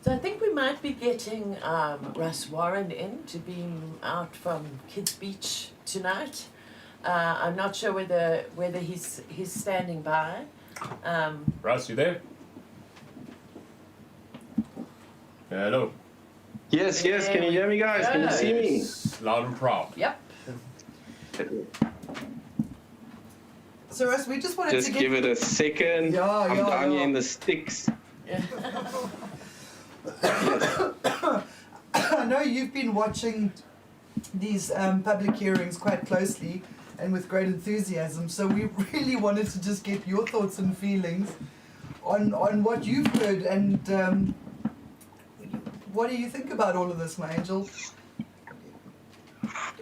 So I think we might be getting Russ Warren in to beam out from Kids Beach tonight. I'm not sure whether he's standing by. Russ, you there? Hello. Yes, can you hear me, guys? Can you see me? Yes, loud and proud. Yep. So Russ, we just wanted to give it a second. I'm down here in the sticks. I know you've been watching these public hearings quite closely and with great enthusiasm, so we really wanted to just get your thoughts and feelings on what you've heard, and what do you think about all of this, my angel?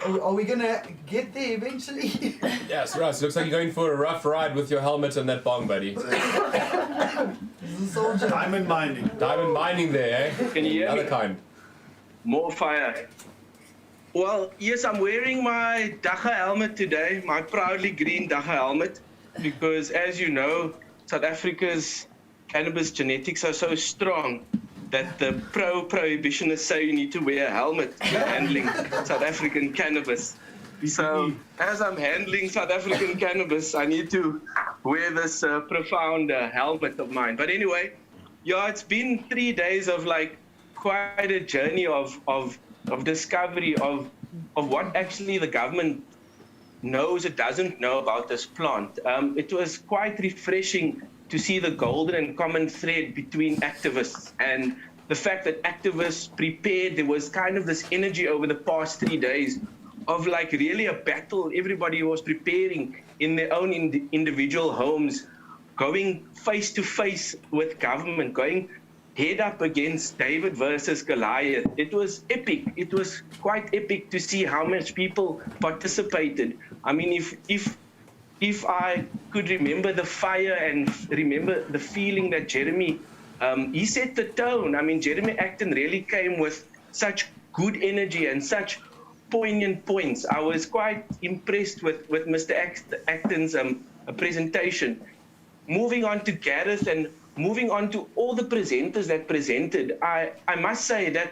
Are we gonna get there eventually? Yes, Russ, looks like you're going for a rough ride with your helmet and that bong, buddy. Diamond mining. Diamond mining there, eh? Can you hear Another me? kind. More fire. Well, yes, I'm wearing my Dagga helmet today, my proudly green Dagga helmet, because as you know, South Africa's cannabis genetics are so strong that the prohibitionists say you need to wear a helmet handling South African cannabis. So as I'm handling South African cannabis, I need to wear this profound helmet of mine. But anyway, yeah, it's been 3 days of like quite a journey of discovery of what actually the government knows or doesn't know about this plant. It was quite refreshing to see the golden and common thread between activists and the fact that activists prepared. There was kind of this energy over the past 3 days of like really a battle. Everybody was preparing in their own individual homes, going face to face with government, going head up against David versus Goliath. It was epic. It was quite epic to see how much people participated. I mean, if I could remember the fire and remember the feeling that Jeremy, he set the tone. I mean, Jeremy Acton really came with such good energy and such poignant points. I was quite impressed with Mr. Acton's presentation. Moving on to Gareth and moving on to all the presenters that presented, I must say that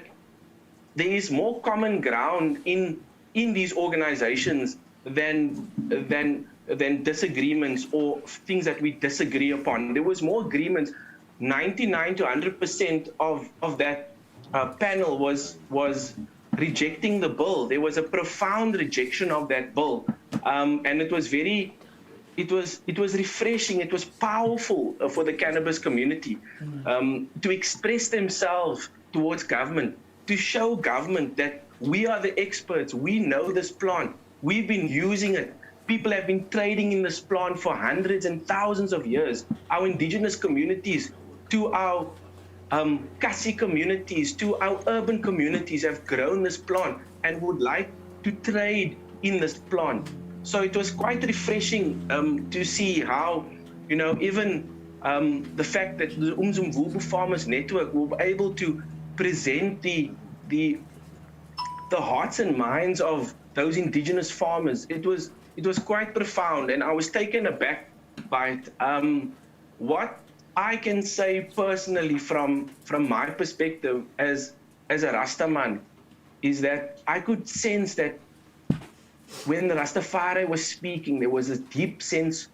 there is more common ground in these organizations than disagreements or things that we disagree upon. There was more agreements. 99 to 100% of that panel was rejecting the bill. There was a profound rejection of that bill, and it was very. It was refreshing. It was powerful for the cannabis community to express themselves towards government, to show government that we are the experts. We know this plant. We've been using it. People have been trading in this plant for hundreds and thousands of years. Our indigenous communities, to our Kasi communities, to our urban communities have grown this plant and would like to trade in this plant. So it was quite refreshing to see how, you know, even the fact that the Umzimvubu Farmers Network were able to present the hearts and minds of those indigenous farmers. It was quite profound, and I was taken aback by it. What I can say personally from my perspective as a Rastaman is that I could sense that when the Rastafari was speaking, there was a deep sense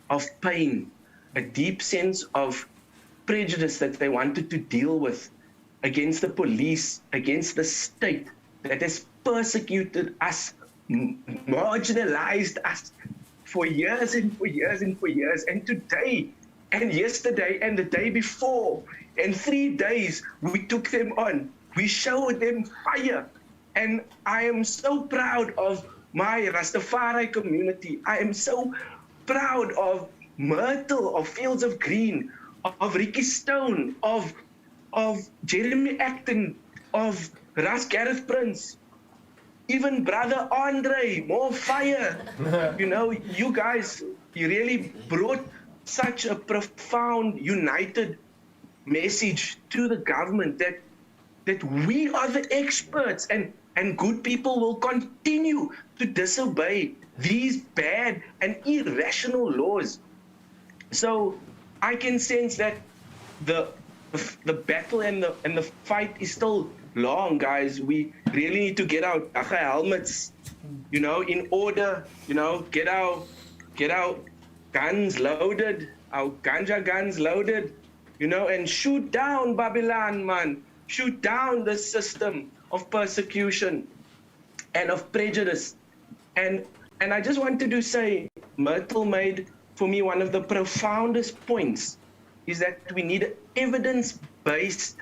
of pain, a deep sense of prejudice that they wanted to deal with against the police, against the state that has persecuted us, marginalized us for years and for years and for years. And today and yesterday and the day before and 3 days, we took them on. We showed them fire. And I am so proud of my Rastafari community. I am so proud of Myrtle, of Fields of Green, of Ricky Stone, of Jeremy Acton, of Ras Gareth Prince, even Brother Andre, more fire. You know, you guys, you really brought such a profound, united message to the government that we are the experts and good people will continue to disobey these bad and irrational laws. So I can sense that the the battle and the fight is still long, guys. We really need to get our dagga helmets, in order, get our guns loaded, our ganja guns loaded, and shoot down Babylon, man. Shoot down the system of persecution and of prejudice. And I just wanted to say, Myrtle made for me one of the profoundest points is that we need evidence-based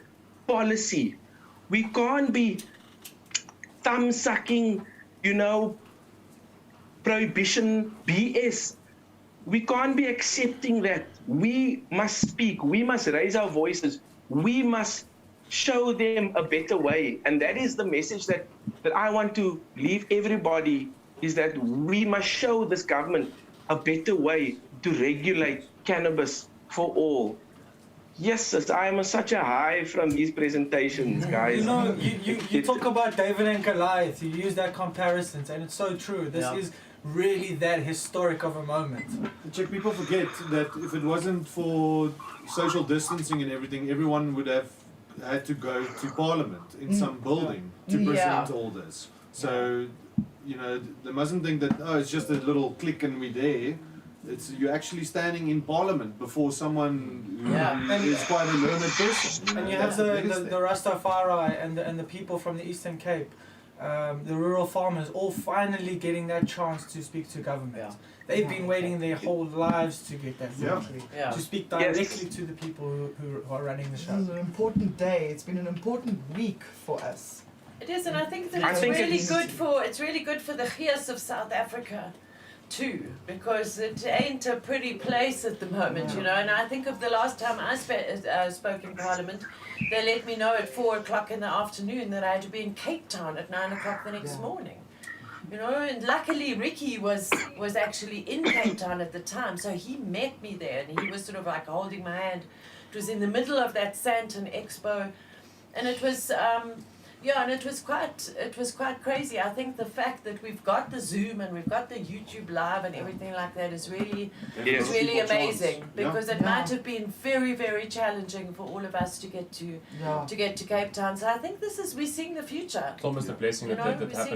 policy. We can't be thumb-sucking, prohibition BS. We can't be accepting that. We must speak. We must raise our voices. We must show them a better way. And that is the message that I want to leave everybody, is that we must show this government a better way to regulate cannabis for all. Yes, sis, I am such a high from these presentations, guys. You talk about David and Goliath, you use that comparison, and it's so true. This is really that historic of a moment. Check, people forget that if it wasn't for social distancing and everything, everyone would have had to go to Parliament in some building to present all this. So, they mustn't think that, it's just a little click and we're there. You're actually standing in Parliament before someone who is quite a learned person. And you have the Rastafari and the people from the Eastern Cape, the rural farmers, all finally getting that chance to speak to government. They've been waiting their whole lives to get that victory, to speak directly to the people who are running the show. This is an important day. It's been an important week for us. It is, and I think that it's really good for the Gees of South Africa too, because it ain't a pretty place at the moment, and I think of the last time I spoke in Parliament, they let me know at 4 o'clock in the afternoon that I had to be in Cape Town at 9 o'clock the next morning. And luckily Ricky was actually in Cape Town at the time, so he met me there, and he was sort of like holding my hand. It was in the middle of that Santon Expo, and it was and it was quite crazy. I think the fact that we've got the Zoom and we've got the YouTube Live and everything like that is really amazing, because it might have been very, very challenging for all of us to get to Cape Town. So I think we're seeing the future. It's almost a blessing that happened because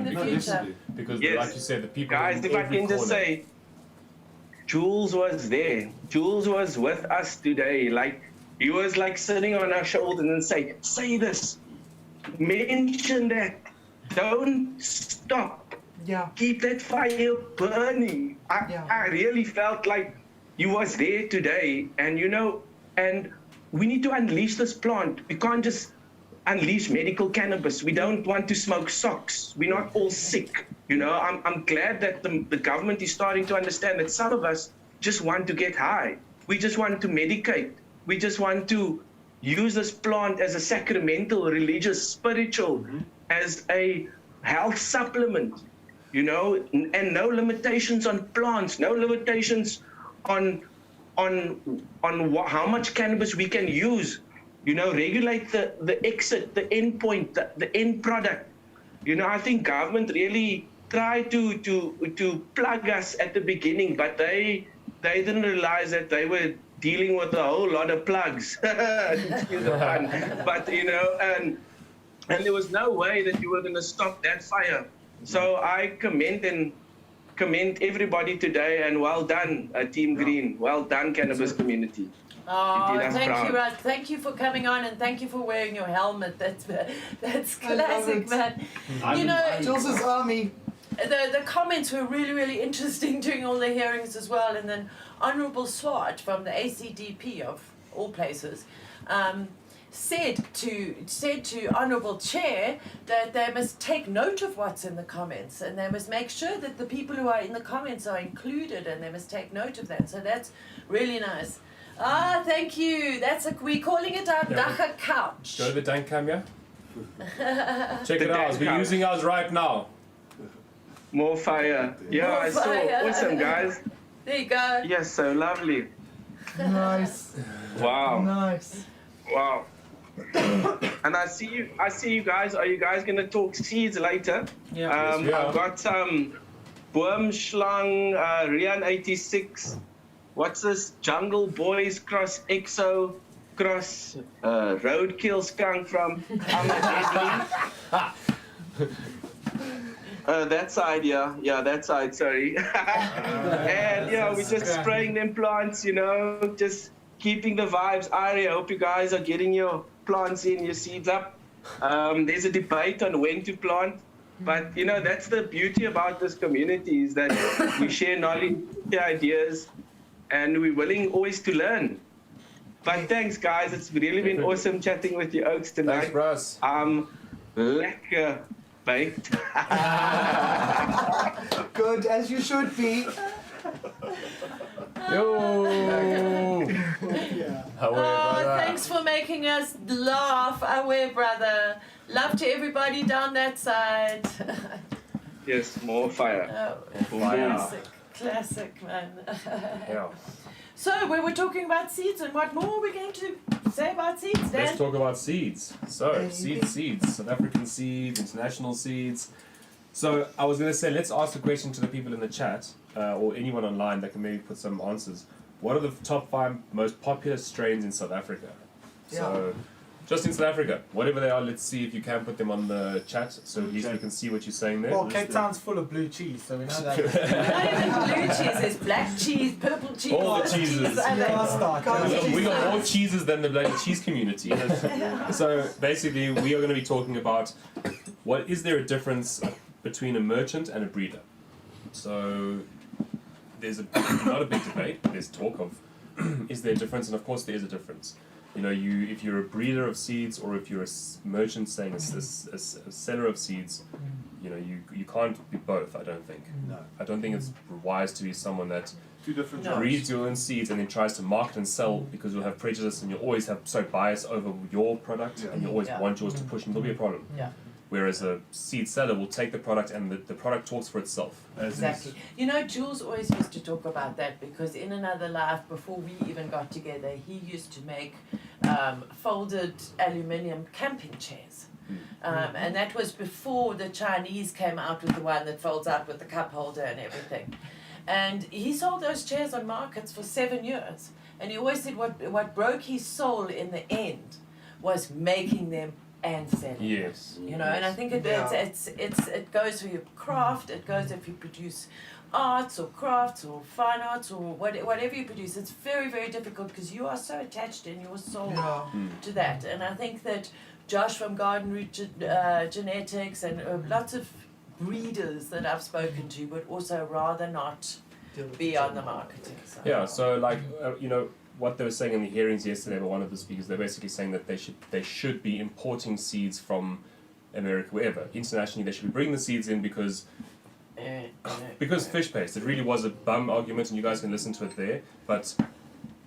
like you said, the people. Guys, if I can just say, Jules was there. Jules was with us today. Like, he was like sitting on our shoulders and say this. Mention that. Don't stop. Keep that fire burning. I really felt like he was there today, and and we need to unleash this plant. We can't just unleash medical cannabis. We don't want to smoke socks. We're not all sick. I'm glad that the government is starting to understand that some of us just want to get high. We just want to medicate. We just want to use this plant as a sacramental, religious, spiritual, as a health supplement, and no limitations on plants, no limitations on how much cannabis we can use, regulate the exit, the end point, the end product. I think government really tried to plug us at the beginning, but they didn't realize that they were dealing with a whole lot of plugs. But and there was no way that you were going to stop that fire. So I commend everybody today, and well done, Team Green. Well done, cannabis community. Oh, thank you, Rod. Thank you for coming on, and thank you for wearing your helmet. That's classic, man. Jules's army. The comments were really, really interesting during all the hearings as well. And then Honourable Swart from the ACDP of all places said to Honourable Chair that they must take note of what's in the comments, and they must make sure that the people who are in the comments are included, and they must take note of that. So that's really nice. Thank you. We're calling it our Dagga couch. Go to the tank cam, Check it out. We're using ours right now. More fire. I saw. Awesome, guys. There you go. Yes, so lovely. Nice. Wow. Nice. Wow. And I see you guys. Are you guys gonna talk seeds later? I've got some Boomschlang, Rian 86. What's this? Jungle Boys Cross EXO. cross roadkill skunk from that side, that side, sorry. And we're just spraying them plants, just keeping the vibes. I hope you guys are getting your plants in, your seeds up. There's a debate on when to plant, but that's the beauty about this community, is that we share knowledge, share ideas, and we're willing always to learn. But thanks, guys. It's really been awesome chatting with you, Oaks, tonight. Thanks, bros. Lekker baked. Good, as you should be. Yo! Thanks for making us laugh, away, brother. Love to everybody down that side. Yes, more fire. Classic, man. Yeah. So we were talking about seeds, and what more are we going to say about seeds, Dan? Let's talk about seeds. So, seeds, South African seeds, international seeds. So, I was going to say, let's ask a question to the people in the chat, or anyone online that can maybe put some answers. What are the top 5 most popular strains in South Africa? So, just in South Africa, whatever they are, let's see if you can put them on the chat, so at least we can see what you're saying there. Well, Cape Town's full of blue cheese, so we know that. Not even blue cheese, there's black cheese, purple cheese. All the cheeses. We got more cheeses than the bloody cheese community. So basically, we are going to be talking about is there a difference between a merchant and a breeder. So there's not a big debate, but there's talk of is there a difference, and of course there is a difference. If you're a breeder of seeds, or if you're a merchant saying a seller of seeds, you can't be both. I don't think. No. I don't think it's wise to be someone that Two different breeds your own seeds and then tries to market and sell, because you'll have prejudice and you'll always have bias over your product, and you always want yours to push, and there'll be a problem. Yeah. Whereas a seed seller will take the product, and the product talks for itself. Exactly. Jules always used to talk about that, because in another life, before we even got together, he used to make folded aluminium camping chairs. And that was before the Chinese came out with the one that folds out with the cup holder and everything. And he sold those chairs on markets for 7 years. And he always said what broke his soul in the end was making them and selling. Yes. And I think it goes for your craft. It goes if you produce arts or crafts or fine arts or whatever you produce. It's very, very difficult, because you are so attached in your soul to that. And I think that Josh from Garden Root Genetics and lots of breeders that I've spoken to would also rather not be on the marketing side. Yeah. So what they were saying in the hearings yesterday by one of the speakers, they're basically saying that they should be importing seeds from America, wherever. Internationally, they should be bringing the seeds in because fish paste. It really was a bum argument, and you guys can listen to it there. But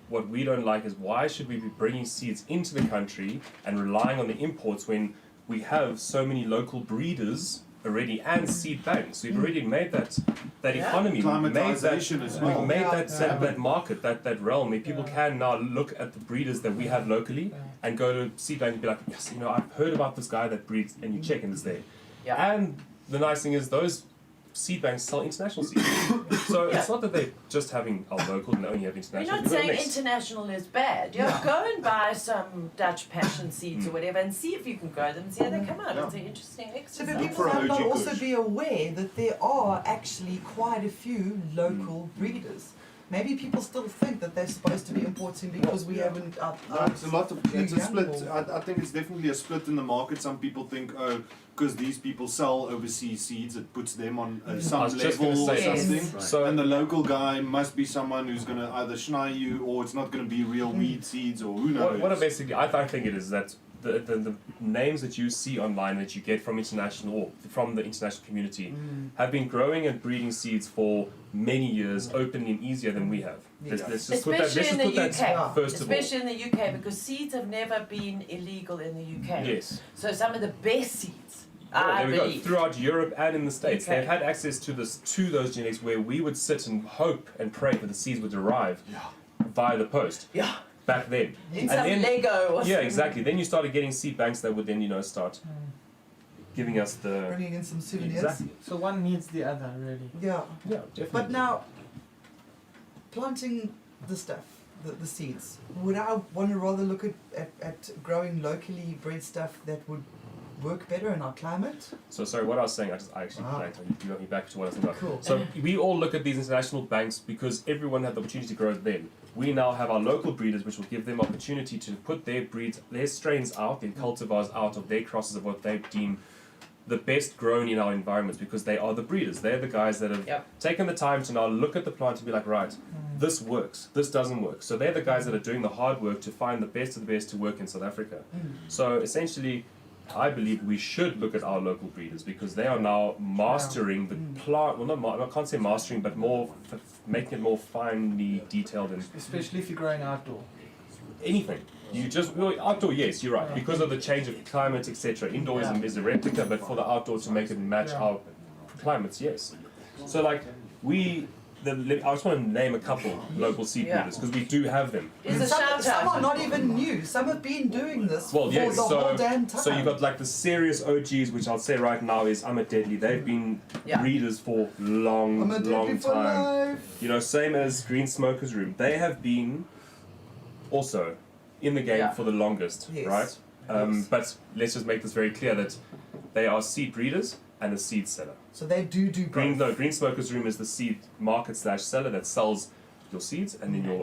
what we don't like is, why should we be bringing seeds into the country and relying on the imports when we have so many local breeders already and seed banks? We've already made that economy. Climatization as well. We've made that market, that realm where people can now look at the breeders that we have locally and go to seed bank and be like, yes, I've heard about this guy that breeds, and you check and it's there. Yeah. And the nice thing is, those seed banks sell international seeds. So it's not that they're just having our local and only have international. We're not saying international is bad. Go and buy some Dutch passion seeds or whatever, and see if you can grow them and see how they come out. It's an interesting So exercise. but people might not also be aware that there are actually quite a few local breeders. Maybe people still think that they're supposed to be importing because we haven't. It's a lot of. It's a split. I think it's definitely a split in the market. Some people think, because these people sell overseas seeds, it puts them on some level or something. Right. So, and the local guy must be someone who's going to either schnei you, or it's not going to be real weed seeds, or who knows. What I think it is that the names that you see online that you get from international or from the international community have been growing and breeding seeds for many years, openly and easier than we have. Let's just put that first of all. Especially in the UK, because seeds have never been illegal in the UK. Yes. So some of the best seeds, there we go. Throughout Europe and in the States, they've had access to those genetics where we would sit and hope and pray that the seeds would arrive via the post. Yeah. Back then. In some Lego or something. Yeah, exactly. Then you started getting seed banks that would then, start giving us bringing in some souvenirs. Exactly. So one needs the other, really. Yeah. Yeah, definitely. But now, planting the stuff, the seeds, would I want to rather look at growing locally bred stuff that would work better in our climate? So sorry, what I was saying, I actually blanked. You got me back to what I was saying about. Cool. So we all look at these international banks because everyone had the opportunity to grow them. We now have our local breeders, which will give them opportunity to put their breeds, their strains out, their cultivars out of their crosses of what they deem the best grown in our environments, because they are the breeders. They're the guys that have taken the time to now look at the plant and be like, right, this works, this doesn't work. So they're the guys that are doing the hard work to find the best of the best to work in South Africa. So essentially, I believe we should look at our local breeders because they are now mastering the plant. Well, I can't say mastering, but more making it more finely detailed and Especially if you're growing outdoor. anything. You just outdoor, yes, you're right, because of the change of climate, etc. Indoor is a replica, but for the outdoor to make it match our climates, yes. So like I just want to name a couple local seed breeders because we do have them. Some are not even new. Some have been doing this for the whole damn time. So you got like the serious OGs, which I'll say right now is I'm a Deadly. They've been breeders for long time. Life. You know, same as Green Smokers Room. They have been also in the game for the longest, right? But let's just make this very clear that they are seed breeders and a seed seller. So they do both. Green Smokers Room is the seed market / seller that sells your seeds, and then your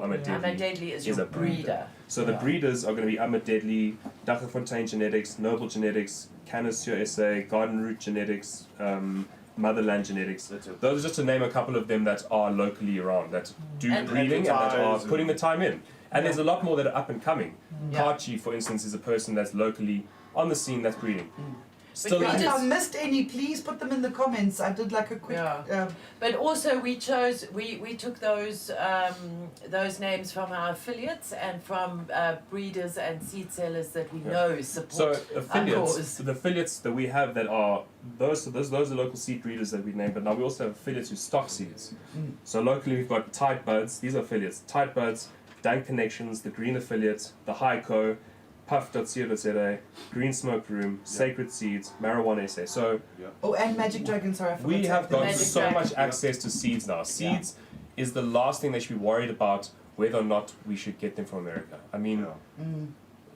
Deadly is your breeder. So the breeders are going to be Deadly, Daggafontein Genetics, Noble Genetics, Canis USA, Garden Root Genetics, Motherland Genetics. Those are just to name a couple of them that are locally around, that do breeding and that are putting the time in. And there's a lot more that are up and coming. Kachi, for instance, is a person that's locally on the scene that's breeding. If I missed any, please put them in the comments. I did like a quick. But also we took those names from our affiliates and from breeders and seed sellers that we know support. So the affiliates that we have that are those are local seed breeders that we named. But now we also have affiliates who stock seeds. So locally we've got Tight Buds. These are affiliates. Tight Buds, Dank Connections, the Green Affiliate, the Highco, Puff.co.za, Green Smoke Room, Sacred Seeds, Marijuana SA. So and Magic Dragon, sorry, I forgot. We have got so much access to seeds now. Seeds is the last thing they should be worried about whether or not we should get them from America. I mean,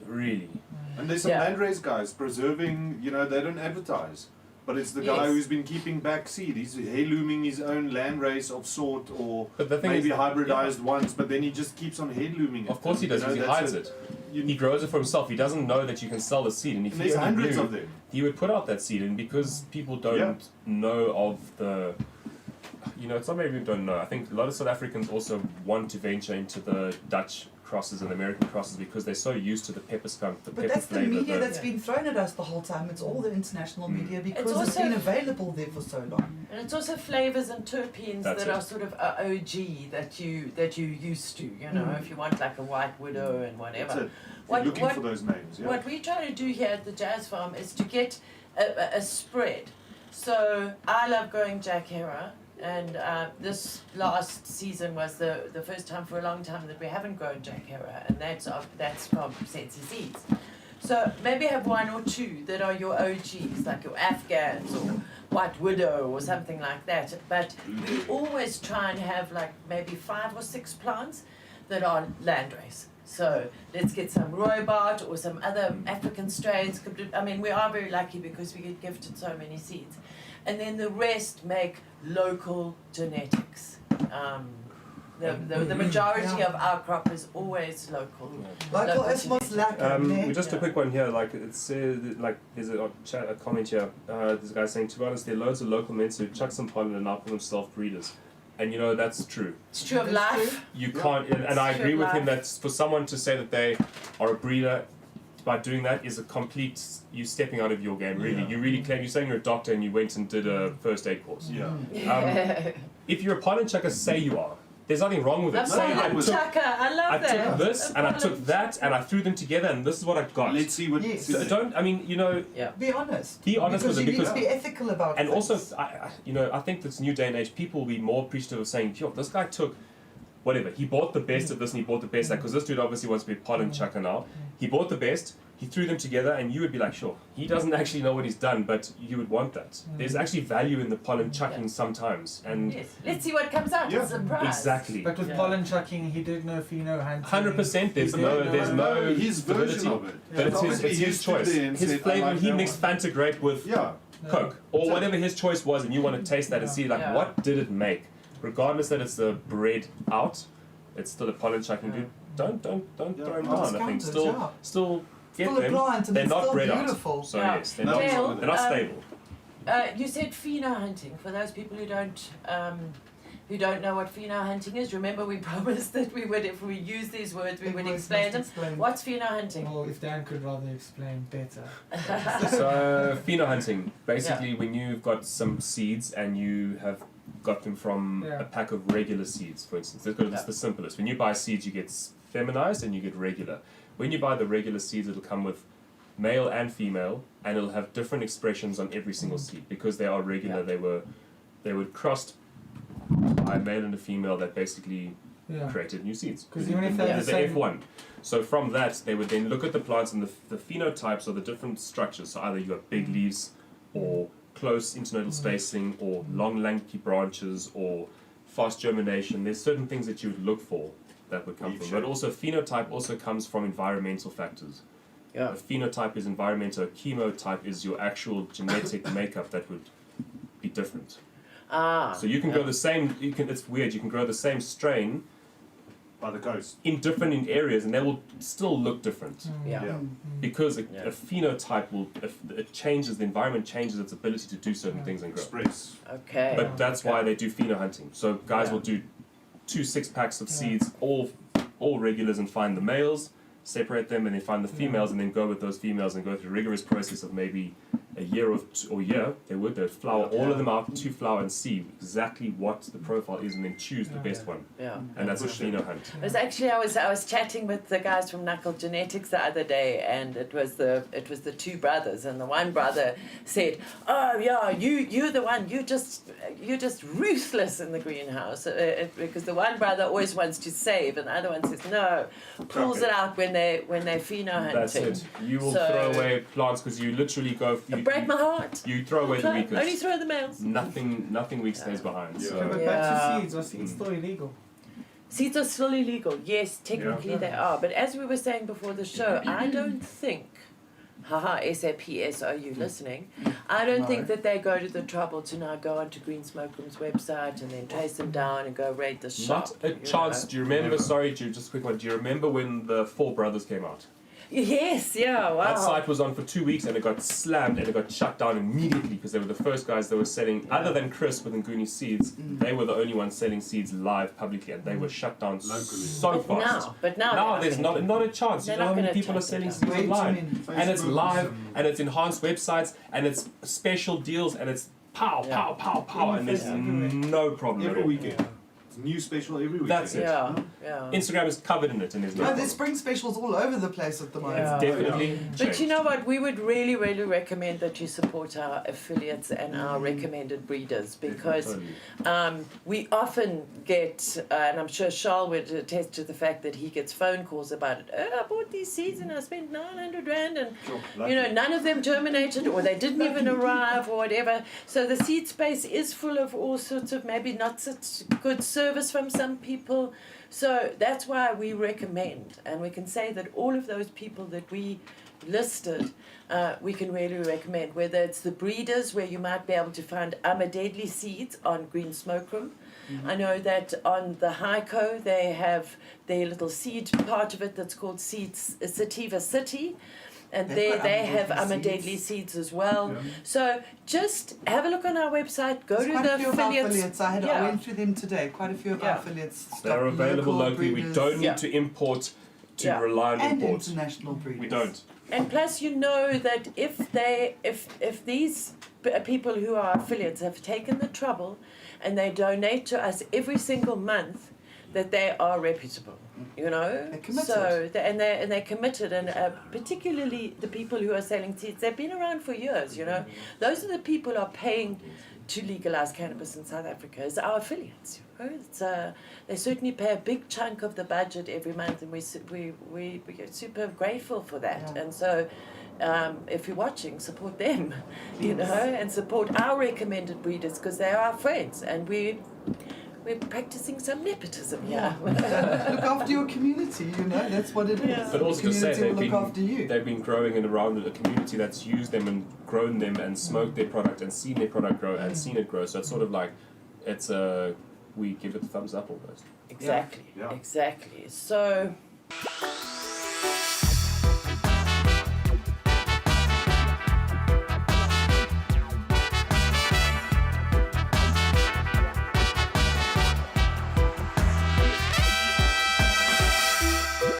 really. And there's some landrace guys preserving, they don't advertise. But it's the guy who's been keeping back seed. He's heirlooming his own landrace of sort, or maybe hybridized once, but then he just keeps on heirlooming it. Of course he does, because he hides it. He grows it for himself. He doesn't know that you can sell the seed, and if there's hundreds of them, he would put out that seed. And because people don't know of the, it's not maybe we don't know. I think a lot of South Africans also want to venture into the Dutch crosses and American crosses because they're so used to the pepper skunk, the pepper flavor. But that's the media that's been thrown at us the whole time. It's all the international media because it's been available there for so long. And it's also flavors and terpenes that are sort of OG that you used to. If you want like a White Widow and whatever. Looking for those names. What we try to do here at the Jazz Farm is to get a spread. So I love growing Jack Herer. And this last season was the first time for a long time that we haven't grown Jack Herer, and that's from Sensi Seeds. So maybe have one or two that are your OGs, like your Afghans or White Widow or something like that. But we always try and have like maybe 5 or 6 plants that are landrace. So let's get some Roybart or some other African strains. I mean, we are very lucky because we get gifted so many seeds. And then the rest make local genetics. The majority of our crop is always local. Local Esmos Latin. Just a quick one here. Like it says, there's a comment here. This guy saying, to be honest, there are loads of local men who chuck some pollen and now call themselves breeders. And that's true. It's true of life. You can't, and I agree with him that for someone to say that they are a breeder by doing that is a complete, you stepping out of your game, really. You really claim, you're saying you're a doctor and you went and did a first aid course. If you're a pollen chucker, say you are. There's nothing wrong with it. Say I love that. I took this and I took that and I threw them together and this is what I got. Let's see what. Be honest. Be honest with it, because you need to be ethical about it. And also, I think this new day and age, people will be more appreciative of saying, yo, this guy took whatever. He bought the best of this and he bought the best of that, because this dude obviously wants to be a pollen chucker now. He bought the best, he threw them together, and you would be like, sure, he doesn't actually know what he's done, but you would want that. There's actually value in the pollen chucking sometimes, and Yes. Let's see what comes out. Yeah. It's a surprise. exactly. But with pollen chucking, he did no pheno hunting. 100%. There's He no, did there's no his version validity. of it. But it's Obviously his he stood choice. there and His said, I flavor. like He that mixed one. Fanta Grape with Yeah. Coke or whatever his choice was, and you want to taste that and see like Yeah. what did it make, regardless that it's the bread out, it's still a pollen chucking. Dude, don't Yeah. throw them Oh, down. I think discounters, still get Full of them. plant and They're it's not still bred beautiful. out. So Yeah. yes, they're No, not. Dale, They're not stable. You said pheno hunting. For those people who don't know what pheno hunting is, remember we promised that we would, if we use these words, we would explain them. What's pheno hunting? Well, if Dan could rather explain better. So pheno hunting, basically when you've got some seeds and you have got them from Yeah. a pack of regular seeds, for instance. It's the simplest. When you buy seeds, you get feminized and you get regular. When you buy the regular seeds, it'll come with male and female, and it'll have different expressions on every single seed because they are regular. Yeah. They were crossed by a male and a female that basically Yeah. created new seeds. 'Cause even if they're There's the the same- F1. So from that, they would then look at the plants and the phenotypes or the different structures. So either you got big leaves or close internodal spacing or long lanky branches or fast germination. There's certain things that you would look for that would come Leaf from. shape. But also phenotype also comes from environmental factors. Yeah. A phenotype is environmental, a chemotype is your actual genetic makeup that would be different. Ah. So you can grow the same, it's weird, you can grow the same strain By the coast. in different areas and they will still look different. Yeah. Yeah. Because Yeah. a phenotype will, it changes, the environment changes its ability to do certain things and grow. Express. Okay. But that's why they do pheno hunting. So guys Yeah. will do 2 6-packs of Yeah. seeds, all regulars, and find the males, separate them, and then find the females, and then go with those females and go through a rigorous process of maybe a year or year. They'd flower all of them out to flower and see exactly what the profile is, and then choose the best one. Yeah. And that's a Push it. pheno hunt. It was actually I was chatting with the guys from Knuckle Genetics the other day, and it was the two brothers, and the one brother said, "Oh yeah, you're the one. You're just ruthless in the greenhouse," because the one brother always wants to save, and the other one says no, pulls Okay. it out when they pheno hunting. That's it. You will So- throw away plants because you literally go. It break my heart. You throw away the Only weakest. throw the males. Nothing weak stays behind. Yeah. Okay, So but Yeah. back to seeds. Are seeds still illegal? Seeds are still illegal. Yes, technically Yeah. they are. But as we were saying before the show, I don't think, haha, SAPS, are you listening? I don't think that they go to the trouble to now go onto Green Smokeroom's website and then trace them down and go raid the shop. not a you chance. know. Do you remember? Never. Sorry, just a quick one. Do you remember when the Four Brothers came out? Yes, yeah, wow. That site was on for 2 weeks and it got slammed and it got shut down immediately because they were the first guys that were selling, other than Chris with Nguni Seeds, they were the only ones selling seeds live publicly and they were shut down Locally. so fast. But now Now they're there's gonna not a chance. They're You know not how many gonna people are take selling it seeds Way too online? many. And it's Facebook live and- and it's enhanced websites and it's special deals and it's pow, Yeah. pow, pow, pow, and there's Yeah. no problem at Every all. weekend. It's a new special every weekend. That's it. Yeah, yeah. Instagram is covered in it and there's no No, problem. there's spring specials all over the place at the moment. Yeah. It's definitely But changed. you know what? We would really, really recommend that you support our affiliates and our recommended breeders because Totally. we often get, and I'm sure Charles would attest to the fact that he gets phone calls about it. Oh, I bought these seeds and I spent 900 Rand and Sure. you know, none of them germinated or they didn't even arrive or whatever. So the seed space is full of all sorts of maybe not such good service from some people. So that's why we recommend, and we can say that all of those people that we listed, we can really recommend, whether it's the breeders where you might be able to find Deadly seeds on Green Smokeroom. I know that on the Hyco they have their little seed part of it that's called Seeds Sativa City. And They've there got they have Deadly Deadly seeds as well. Yeah. So just have a look on our website, go There's to quite the a few of our affiliates. I Yeah. went through them today. Quite a few of our Yeah. affiliates. They're stock available local locally. We breeders don't need Yeah. to import to Yeah. rely on and imports. international breeders. We don't. And plus, you know that if these people who are affiliates have taken the trouble and they donate to us every single month, that they are reputable, you know. They're committed. So they're committed, and particularly the people who are selling seeds, they've been around for years, you know. Those are the people who are paying to legalize cannabis in South Africa is our affiliates. You know? It's, they certainly pay a big chunk of the budget every month, and we're super grateful for that. Yeah. And so, if you're watching, support them, you know, and support our recommended breeders because they're our friends, and we're practicing some nepotism here. Look after your community, you know, that's what it is. Yeah. But also the to say community will look after you. they've been growing in around a community that's used them and grown them and smoked their product and seen their product grow and seen it grow. So it's sort of like we give it the thumbs up almost. Exactly. Yeah. Exactly. So.